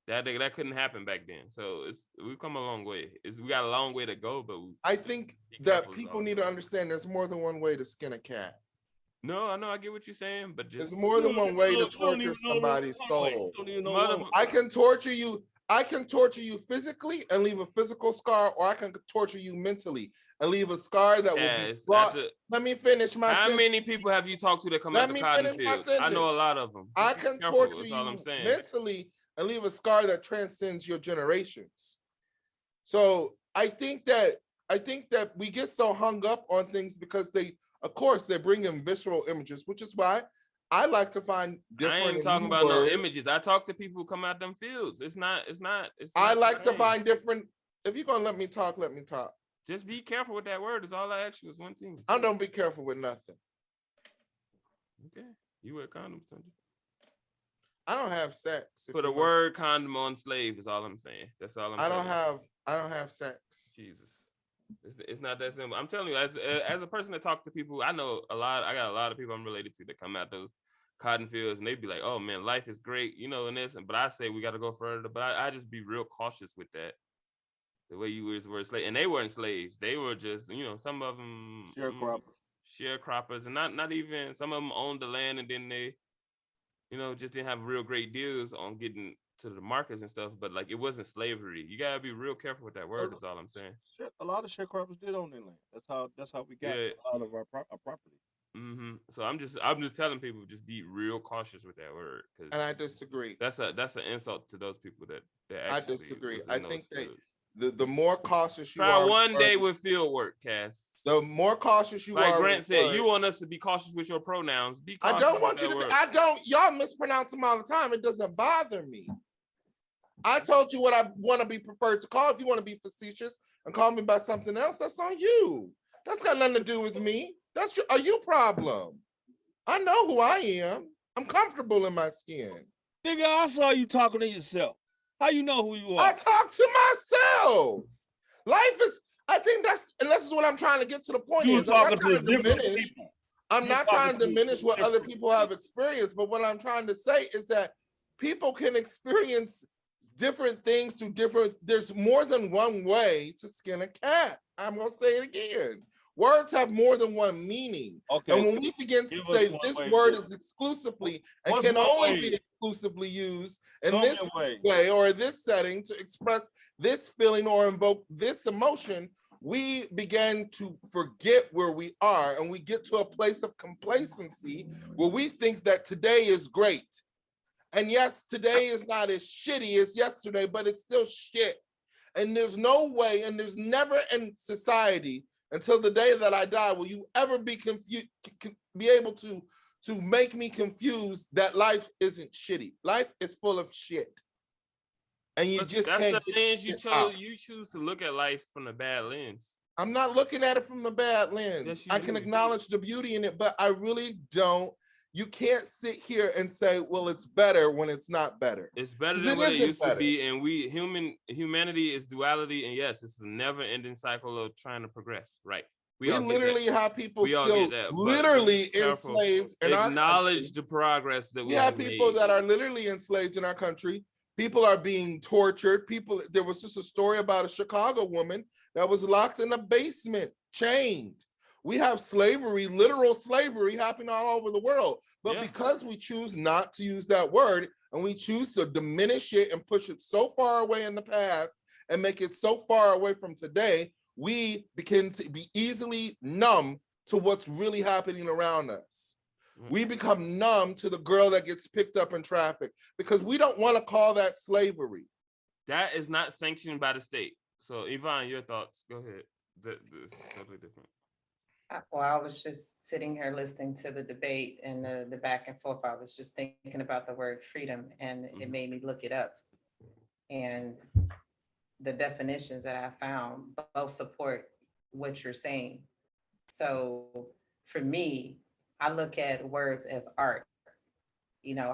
That couldn't happen back then. So we've come a long way. We got a long way to go, but I think that people need to understand there's more than one way to skin a cat. No, I know, I get what you're saying, but just there's more than one way to torture somebody's soul. I can torture you. I can torture you physically and leave a physical scar, or I can torture you mentally and leave a scar that will be brought. Let me finish my sentence. How many people have you talked to that come out the cotton fields? I know a lot of them. I can torture you mentally and leave a scar that transcends your generations. So I think that we get so hung up on things because they bring in visceral images, which is why I like to find different. I ain't talking about no images. I talk to people who come out them fields. It's not. I like to find different. If you're gonna let me talk, let me talk. Just be careful with that word. Is all I ask you is one thing. I don't be careful with nothing. Okay, you wear condoms, don't you? I don't have sex. Put a word condom on slave is all I'm saying. That's all I'm saying. I don't have sex. Jesus. It's not that simple. I'm telling you, as a person that talks to people, I know a lot. I got a lot of people I'm related to that come out those cotton fields, and they be like, "Oh man, life is great," and this. But I say we got to go further. But I just be real cautious with that. The way you were slaves, and they weren't slaves. They were just, some of them sharecroppers, and not even some of them owned the land, and then they, just didn't have real great deals on getting to the markets and stuff, but like it wasn't slavery. You gotta be real careful with that word. Is all I'm saying. A lot of sharecroppers did own their land. That's how we got a lot of our property. Mm-hmm. So I'm just telling people, just be real cautious with that word. And I disagree. That's an insult to those people that actually. I disagree. I think that the more cautious you are. Try one day with field work, Kaz. The more cautious you are. Like Grant said, you want us to be cautious with your pronouns. Be cautious. I don't want you to be. I don't. Y'all mispronounce them all the time. It doesn't bother me. I told you what I want to be preferred to call. If you want to be facetious and call me by something else, that's on you. That's got nothing to do with me. That's your problem. I know who I am. I'm comfortable in my skin. Nigga, I saw you talking to yourself. How you know who you are? I talk to myself. Life is, I think and this is what I'm trying to get to the point. I'm not trying to diminish. I'm not trying to diminish what other people have experienced, but what I'm trying to say is that people can experience different things through there's more than one way to skin a cat. I'm gonna say it again. Words have more than one meaning. Okay. And when we begin to say this word is exclusively and can only be exclusively used in this way or this setting to express this feeling or invoke this emotion, we begin to forget where we are, and we get to a place of complacency where we think that today is great. And yes, today is not as shitty as yesterday, but it's still shit. And there's no way, and there's never in society until the day that I die will you ever be able to make me confused that life isn't shitty. Life is full of shit. And you just can't. That's the lens you chose. You choose to look at life from the bad lens. I'm not looking at it from the bad lens. Yes, I can acknowledge the beauty in it, but I really don't. You can't sit here and say, well, it's better when it's not better. It's better than what it used to be. And humanity is duality. And yes, it's a never ending cycle of trying to progress. Right. We literally have people still literally enslaved. Acknowledge the progress that we have people that are literally enslaved in our country. People are being tortured. There was just a story about a Chicago woman that was locked in a basement, chained. We have slavery, literal slavery happening all over the world. But because we choose not to use that word and we choose to diminish it and push it so far away in the past and make it so far away from today, we begin to be easily numb to what's really happening around us. We become numb to the girl that gets picked up in traffic because we don't want to call that slavery. That is not sanctioned by the state. So Yvonne, your thoughts, go ahead. This is totally different. Well, I was just sitting here listening to the debate and the back and forth. I was just thinking about the word freedom, and it made me look it up. And the definitions that I found both support what you're saying. So for me, I look at words as art.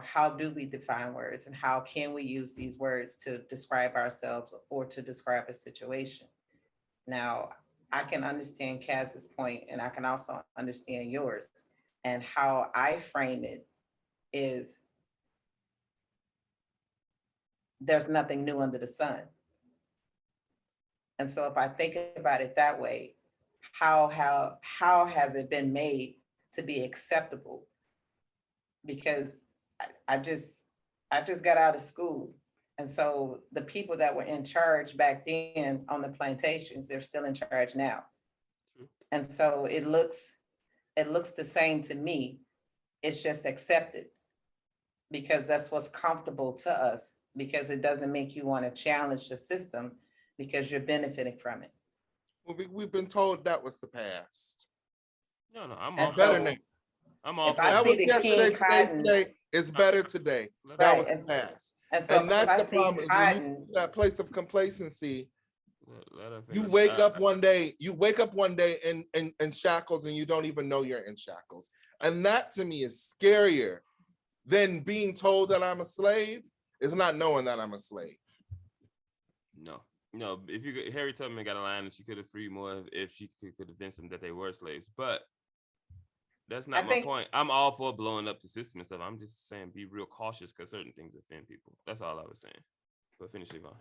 How do we define words, and how can we use these words to describe ourselves or to describe a situation? Now, I can understand Kaz's point, and I can also understand yours. And how I frame it is there's nothing new under the sun. And so if I think about it that way, how has it been made to be acceptable. Because I just got out of school. And so the people that were in charge back then on the plantations, they're still in charge now. And so it looks the same to me. It's just accepted because that's what's comfortable to us, because it doesn't make you want to challenge the system because you're benefiting from it. Well, we've been told that was the past. No, I'm all better now. I'm all for that was yesterday, today is better today. That was the past. And that's the problem, is when you get to that place of complacency, you wake up one day in shackles and you don't even know you're in shackles. And that to me is scarier than being told that I'm a slave, is not knowing that I'm a slave. No, if Harry Tubman got a line and she could have freed more if she could convince them that they were slaves, but that's not my point. I'm all for blowing up the system and stuff. I'm just saying be real cautious because certain things offend people. That's all I was saying. But finish, Yvonne.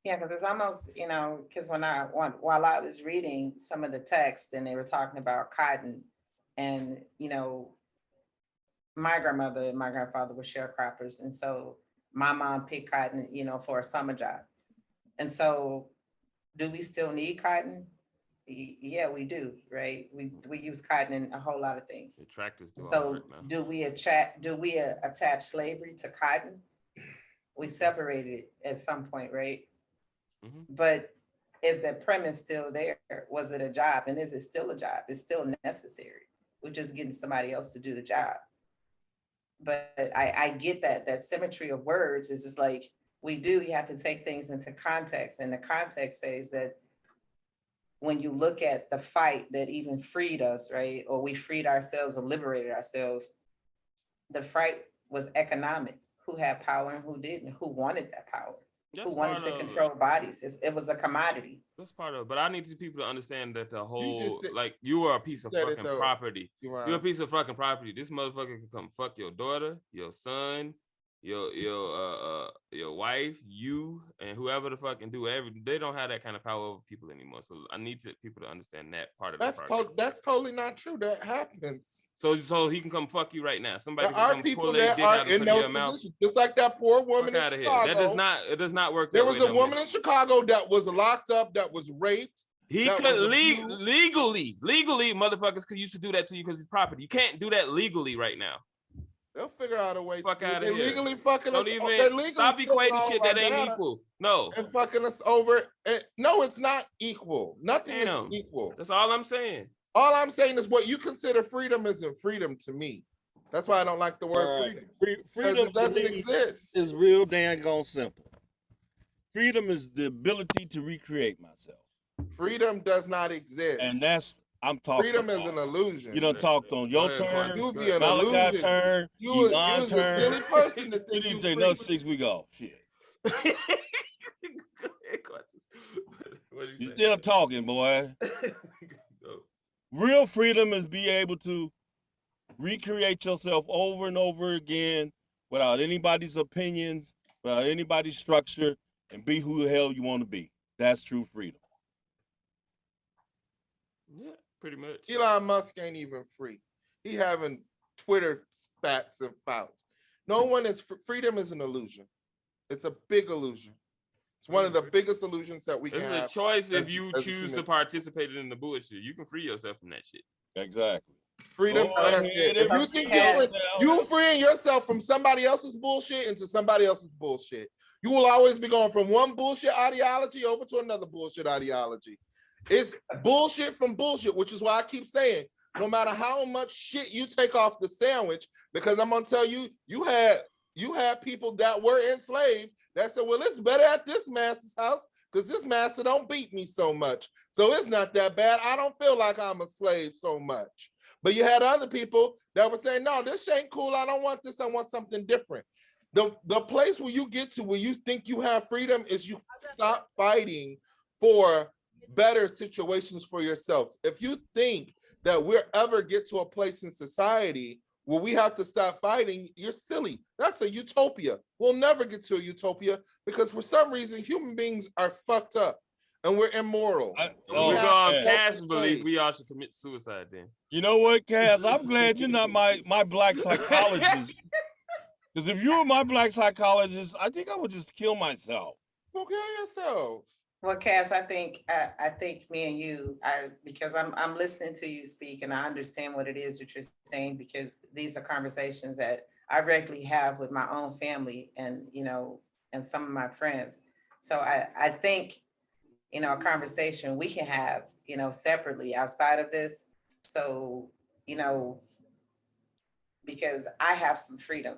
Yeah, because it's almost, because while I was reading some of the text and they were talking about cotton, and my grandmother and my grandfather were sharecroppers, and so my mom picked cotton, for a summer job. And so, do we still need cotton? Yeah, we do, right? We use cotton in a whole lot of things. The tractors do. So do we attach slavery to cotton? We separated it at some point, right? Mm-hmm. But is that premise still there? Was it a job? And is it still a job? It's still necessary. We're just getting somebody else to do the job. But I get that symmetry of words is just like, you have to take things into context. And the context says that when you look at the fight that even freed us, right? Or we freed ourselves or liberated ourselves, the fight was economic. Who had power and who didn't? Who wanted that power? Who wanted to control bodies? It was a commodity. That's part of it. But I need people to understand that the whole, you are a piece of fucking property. You're a piece of fucking property. This motherfucker can come fuck your daughter, your son, your wife, you, and whoever the fuck can do everything. They don't have that kind of power over people anymore. So I need people to understand that part of it. That's totally not true. That happens. So he can come fuck you right now. Somebody there are people that are in those positions, just like that poor woman in Chicago. It does not work. There was a woman in Chicago that was locked up, that was raped. He could legally, motherfuckers could used to do that to you because it's property. You can't do that legally right now. They'll figure out a way. Fuck out of here. Legally fucking us. Stop equating shit that ain't equal. No. And fucking us over. No, it's not equal. Nothing is equal. That's all I'm saying. All I'm saying is what you consider freedom isn't freedom to me. That's why I don't like the word freedom. Freedom it doesn't exist. It's real dang simple. Freedom is the ability to recreate myself. Freedom does not exist. And that's I'm talking. Freedom is an illusion. You done talked on your turn. You be an illusion. Turn. You a silly person to think you take another 6 weeks off. Shit. You still talking, boy. Real freedom is be able to recreate yourself over and over again without anybody's opinions, without anybody's structure, and be who the hell you want to be. That's true freedom. Yeah. Pretty much. Elon Musk ain't even free. He having Twitter spats and fouts. No one is freedom is an illusion. It's a big illusion. It's one of the biggest illusions that we can have. It's a choice if you choose to participate in the bullshit. You can free yourself from that shit. Exactly. Freedom. If you think you freeing yourself from somebody else's bullshit into somebody else's bullshit, you will always be going from one bullshit ideology over to another bullshit ideology. It's bullshit from bullshit, which is why I keep saying, no matter how much shit you take off the sandwich, because I'm gonna tell you, you had people that were enslaved that said, well, it's better at this master's house because this master don't beat me so much. So it's not that bad. I don't feel like I'm a slave so much. But you had other people that were saying, no, this ain't cool. I don't want this. I want something different. The place where you get to where you think you have freedom is you stop fighting for better situations for yourselves. If you think that we'll ever get to a place in society where we have to stop fighting, you're silly. That's a utopia. We'll never get to a utopia because for some reason human beings are fucked up. and we're immoral. We're going Kaz believe we all should commit suicide then. You know what, Kaz? I'm glad you're not my black psychologist. Because if you were my black psychologist, I think I would just kill myself. Well, kill yourself. Well, Kaz, I think me and you, because I'm listening to you speak and I understand what it is that you're saying, because these are conversations that I regularly have with my own family and, and some of my friends. So I think, a conversation we can have, separately outside of this. So, because I have some freedom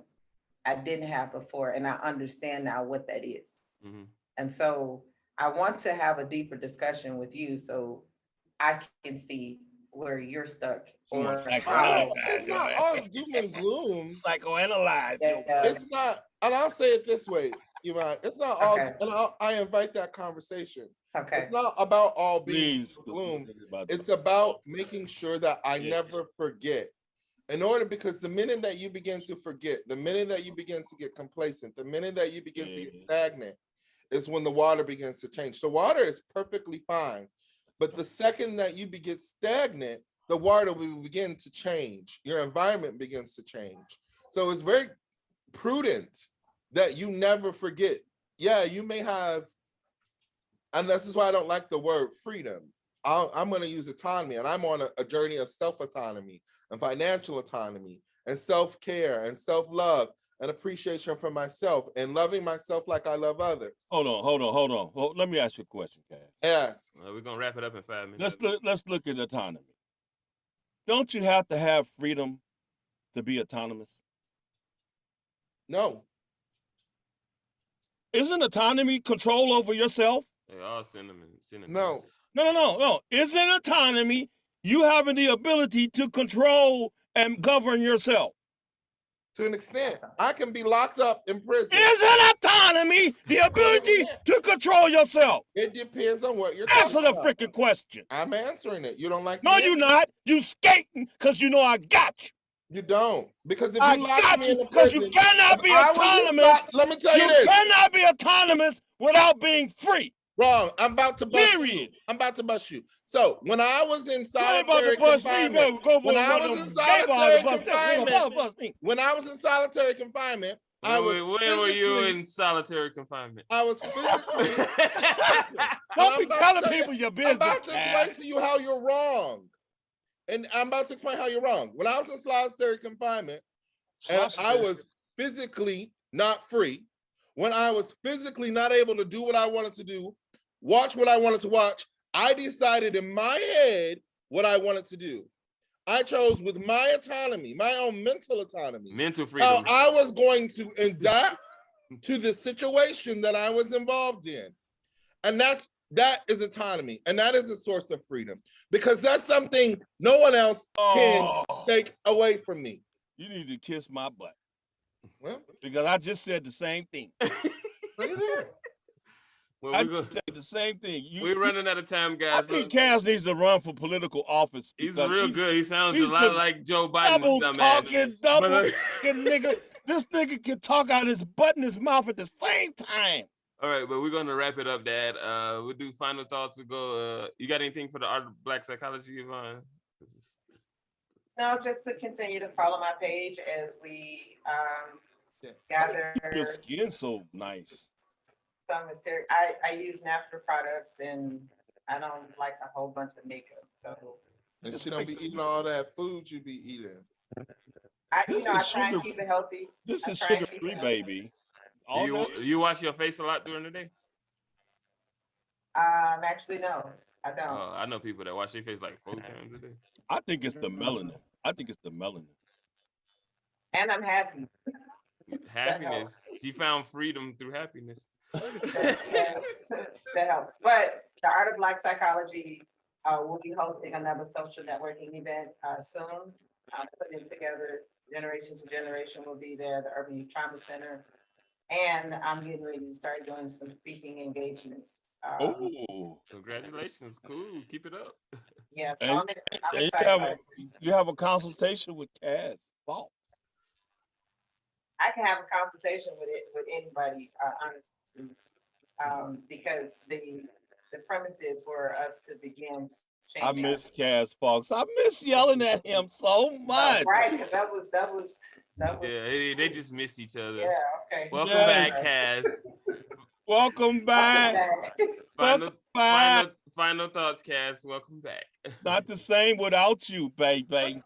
I didn't have before, and I understand now what that is. Mm-hmm. And so I want to have a deeper discussion with you so I can see where you're stuck. Or it's not all doom and gloom. Psychoanalyze. It's not, and I'll say it this way, Yvonne. It's not all, and I invite that conversation. Okay. It's not about all being gloom. It's about making sure that I never forget. Because the minute that you begin to forget, the minute that you begin to get complacent, the minute that you begin to get stagnant, is when the water begins to change. So water is perfectly fine, but the second that you get stagnant, the water will begin to change. Your environment begins to change. So it's very prudent that you never forget. Yeah, you may have, and this is why I don't like the word freedom. I'm going to use autonomy, and I'm on a journey of self-autonomy and financial autonomy and self-care and self-love and appreciation for myself and loving myself like I love others. Hold on. Let me ask you a question, Kaz. Yes. We're going to wrap it up in 5 minutes. Let's look at autonomy. Don't you have to have freedom to be autonomous? No. Isn't autonomy control over yourself? They all synonyms. No. No. Isn't autonomy you having the ability to control and govern yourself? To an extent. I can be locked up in prison. Isn't autonomy the ability to control yourself? It depends on what you're Answer the freaking question. I'm answering it. You don't like No, you're not. You skating because you know I got you. You don't. Because if I you lock got me you in the because prison, you cannot be autonomous. Let me tell you this. You cannot be autonomous without being free. Wrong. I'm about to bust you. I'm about to bust you. So when I was in solitary confinement, when I was in solitary confinement, when were you in solitary confinement? I was physically. Don't be telling people your business. I'm about to explain to you how you're wrong. And I'm about to explain how you're wrong. When I was in solitary confinement, and I was physically not free, when I was physically not able to do what I wanted to do, watch what I wanted to watch, I decided in my head what I wanted to do. I chose with my autonomy, my own mental autonomy. Mental freedom. How I was going to adapt to the situation that I was involved in. And that is autonomy. And that is a source of freedom. Because that's something no one else can take away from me. You need to kiss my butt. Well, because I just said the same thing. Well, I say the same thing. We're running out of time, guys. I think Kaz needs to run for political office. He's real good. He sounds a lot like Joe Biden. Double talking nigga. This nigga can talk out his butt and his mouth at the same time. All right, but we're gonna wrap it up, Dad. We'll do final thoughts. We go. You got anything for the art of Black psychology, Yvonne? No, just to continue to follow my page as we gather. Your skin's so nice. Some material. I use natural products and I don't like a whole bunch of makeup. So and she don't be eating all that food you be eating. I try and keep it healthy. This is sugar-free, baby. Do you wash your face a lot during the day? Actually, no, I don't. I know people that wash their face like 4 times a day. I think it's the melanin. And I'm happy. Happiness. She found freedom through happiness. That helps. But the Art of Black Psychology will be hosting another social networking event soon. Putting it together, Generation to Generation will be there, the Urban Youth Trauma Center. And I'm getting ready to start doing some speaking engagements. Congratulations. Cool. Keep it up. Yeah, so I'm excited. You have a consultation with Kaz Fawkes. I can have a consultation with anybody, honestly, because the the premises for us to begin to I change. miss Kaz Fawkes. I miss yelling at him so much. Right, because that was. Yeah, they just missed each other. Yeah, okay. Welcome back, Kaz. Welcome back. Final thoughts, Kaz. Welcome back. It's not the same without you, baby.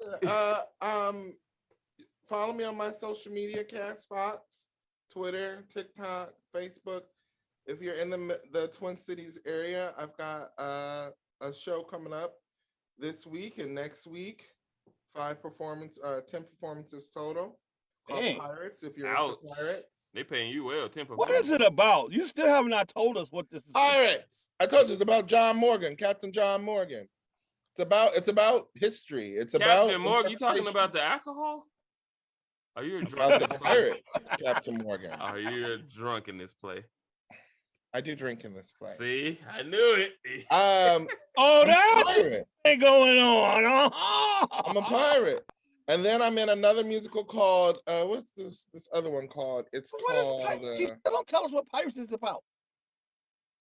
Follow me on my social media, Kaz Fawkes, Twitter, TikTok, Facebook. If you're in the Twin Cities area, I've got a show coming up this week and next week. 10 performances total. Called Pirates. If you're into Pirates, they paying you well. 10 What is it about? You still have not told us what this is. Pirates. I told you it's about John Morgan, Captain John Morgan. It's about history. It's Captain about Morgan. You talking about the alcohol? Are you a drunk? About the pirate, Captain Morgan. Are you a drunk in this play? I do drink in this play. See, I knew it. That's what's going on. I'm a pirate. And then I'm in another musical called what's this other one called? It's called don't tell us what Pirates is about.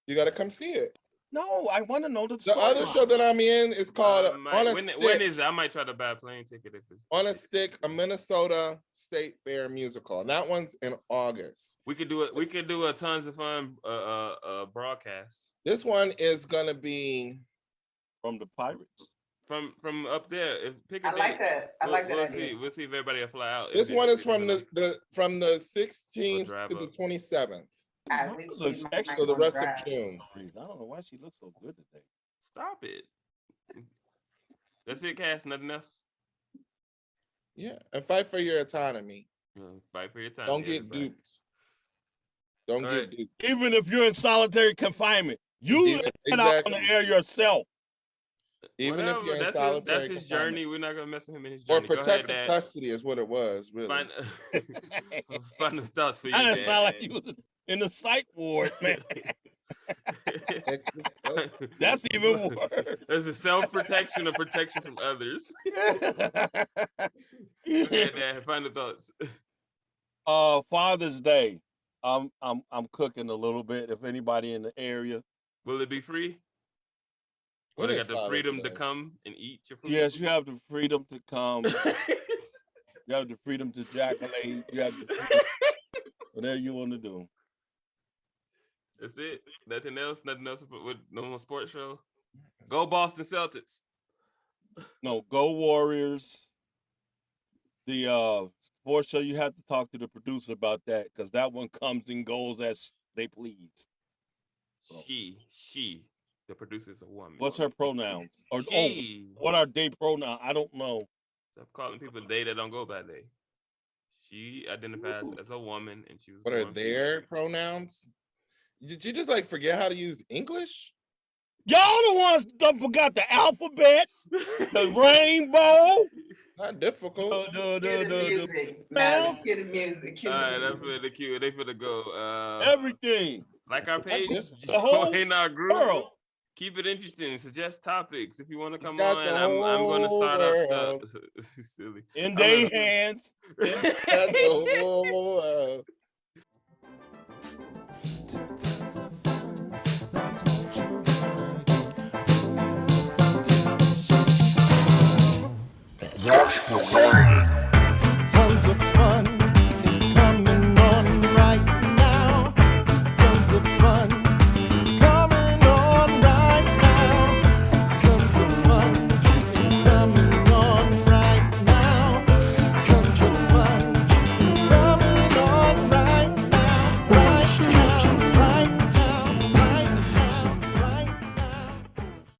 You gotta come see it. No, I want to know the other show that I'm in is called when is it? I might try to buy a plane ticket if it's On a Stick, a Minnesota State Fair musical, and that one's in August. We could do it. We could do a tons of fun broadcast. This one is gonna be from the Pirates. From up there. Pick a I like that. I like that. We'll see if everybody will fly out. This one is from the 16th to the 27th. So the rest of June. I don't know why she looks so good today. Stop it. That's it, Cass. Nothing else. Yeah, and fight for your autonomy. Fight for your autonomy. Don't get duped. Don't get duped. Even if you're in solitary confinement, you get out on the air yourself. Even if you're in solitary that's his journey. We're not gonna mess with him in his journey. Or protective custody is what it was, really. Final thoughts for you. That sound like he was in the psych ward, man. That's even worse. There's a self-protection or protection from others. Final thoughts. Father's Day. I'm cooking a little bit. If anybody in the area, will it be free? Well, they got the freedom to come and eat your food. Yes, you have the freedom to come. You have the freedom to ejaculate. You have the freedom, whatever you want to do. That's it. Nothing else. Nothing else with no more sports show. Go Boston Celtics. No, go Warriors. The sports show, you have to talk to the producer about that because that one comes and goes as they please. So. She. The producer is a woman. What's her pronouns? Or what are they pronouns? I don't know. Stop calling people they that don't go by they. She identifies as a woman, and she was. What are their pronouns? Did you just forget how to use English? Y'all the ones done forgot the alphabet, the rainbow. Not difficult. The music. Cue the music. All right, that's for the cue. They for the go. Everything. Like our page, the whole in our group. World. Keep it interesting. Suggest topics if you want to come on. I'm going to start up. Silly. In their hands. That's the way.